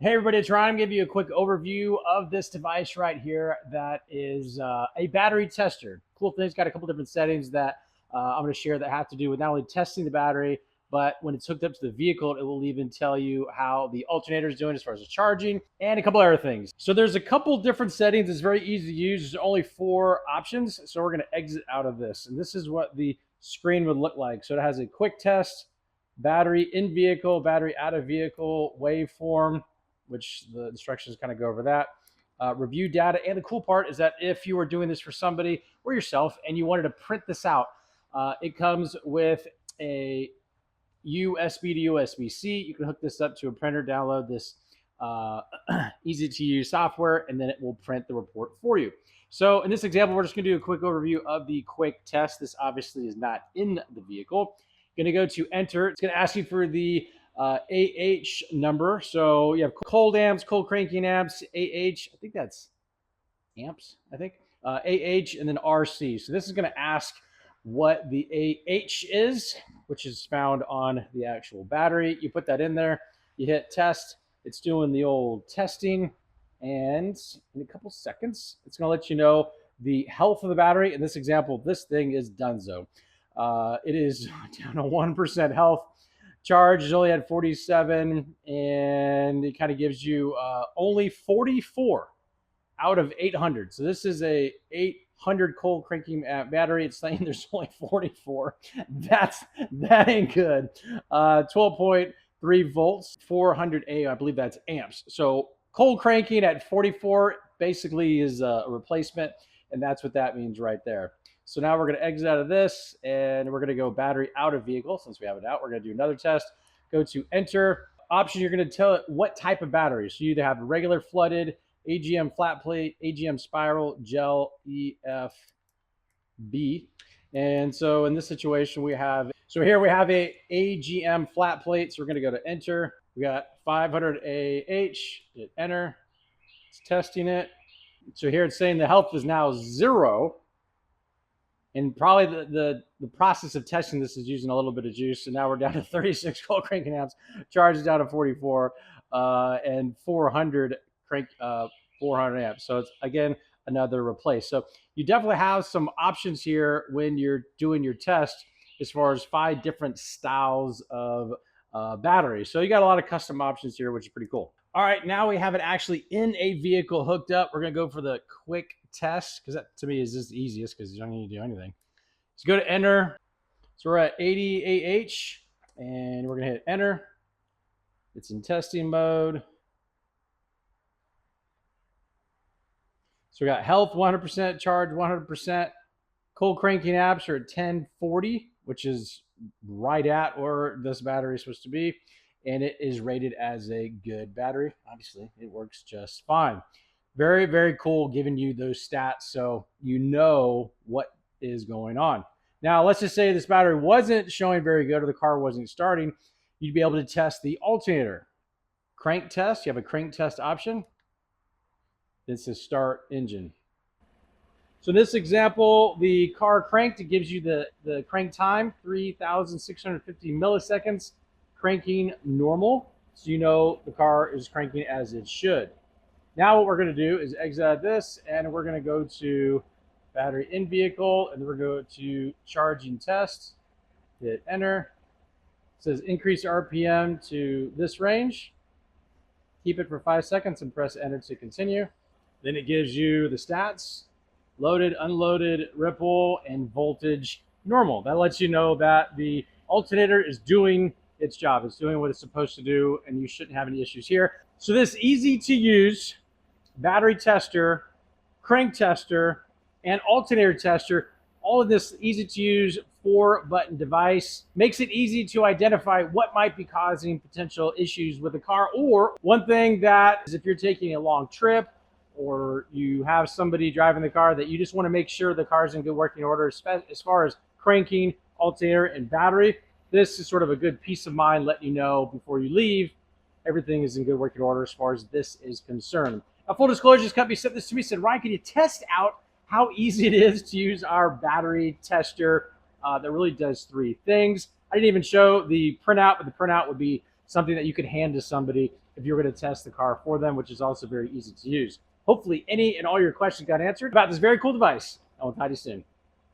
Hey everybody, it's Ryan. I'm gonna give you a quick overview of this device right here that is a battery tester. Cool thing, it's got a couple different settings that I'm gonna share that have to do with not only testing the battery, but when it's hooked up to the vehicle, it will even tell you how the alternator is doing as far as the charging and a couple other things. So there's a couple different settings. It's very easy to use. There's only 4 options. So we're gonna exit out of this. And this is what the screen would look like. So it has a quick test, battery in vehicle, battery out of vehicle, waveform, which the instructions kind of go over that. Review data. And the cool part is that if you were doing this for somebody or yourself and you wanted to print this out, it comes with a USB to USB-C. You can hook this up to a printer, download this easy to use software, and then it will print the report for you. So in this example, we're just going to do a quick overview of the quick test. This obviously is not in the vehicle. Going to go to enter. It's going to ask you for the AH number. So you have cold amps, cold cranking amps, AH, I think that's amps, I think, AH, and then RC. So this is going to ask what the AH is, which is found on the actual battery. You put that in there, you hit test. It's doing the old testing, and in a couple seconds, it's going to let you know the health of the battery. In this example, this thing is donezo. It is down to 1% health. Charge is only at 47, and it kind of gives you only 44 out of 800. So this is a 800 cold cranking battery. It's saying there's only 44. That ain't good. 12.3 volts, 400 A, I believe that's amps. So cold cranking at 44 basically is a replacement, and that's what that means right there. So now we're going to exit out of this, and we're going to go battery out of vehicle. Since we have it out, we're going to do another test. Go to enter. Option, you're going to tell it what type of battery. So you either have regular flooded, AGM flat plate, AGM spiral, gel, EFB. And so in this situation, we have, so here we have a AGM flat plate. So we're going to go to enter. We got 500 AH, hit enter. It's testing it. So here it's saying the health is now 0. And probably the process of testing this is using a little bit of juice. So now we're down to 36 cold cranking amps. Charge is down to 44 and 400 amps. So it's, again, another replace. So you definitely have some options here when you're doing your test as far as 5 different styles of batteries. So you got a lot of custom options here, which is pretty cool. All right, now we have it actually in a vehicle hooked up. We're going to go for the quick test because that to me is just the easiest because you don't need to do anything. So go to enter. So we're at 80 AH and we're going to hit enter. It's in testing mode. So we got health 100%, charge 100%. Cold cranking amps are at 1040, which is right at where this battery is supposed to be. And it is rated as a good battery. Obviously, it works just fine. Very, very cool giving you those stats so you know what is going on. Now, let's just say this battery wasn't showing very good or the car wasn't starting. You'd be able to test the alternator. Crank test, you have a crank test option. This is start engine. So in this example, the car cranked. It gives you the crank time, 3,650 milliseconds. Cranking normal, so you know the car is cranking as it should. Now what we're going to do is exit out of this, and we're going to go to battery in vehicle, and we're going to go to charging test. Hit enter. It says increase RPM to this range. Keep it for 5 seconds and press enter to continue. Then it gives you the stats: loaded, unloaded, ripple, and voltage normal. That lets you know that the alternator is doing its job. It's doing what it's supposed to do, and you shouldn't have any issues here. So this easy to use battery tester, crank tester, and alternator tester, all of this easy to use 4-button device makes it easy to identify what might be causing potential issues with the car. Or one thing that is, if you're taking a long trip or you have somebody driving the car that you just want to make sure the car's in good working order as far as cranking, alternator, and battery, this is sort of a good peace of mind, letting you know before you leave, everything is in good working order as far as this is concerned. Now, full disclosure, this company sent this to me, said, Ryan, can you test out how easy it is to use our battery tester that really does 3 things? I didn't even show the printout, but the printout would be something that you could hand to somebody if you're going to test the car for them, which is also very easy to use. Hopefully, any and all your questions got answered about this very cool device. I will talk to you soon.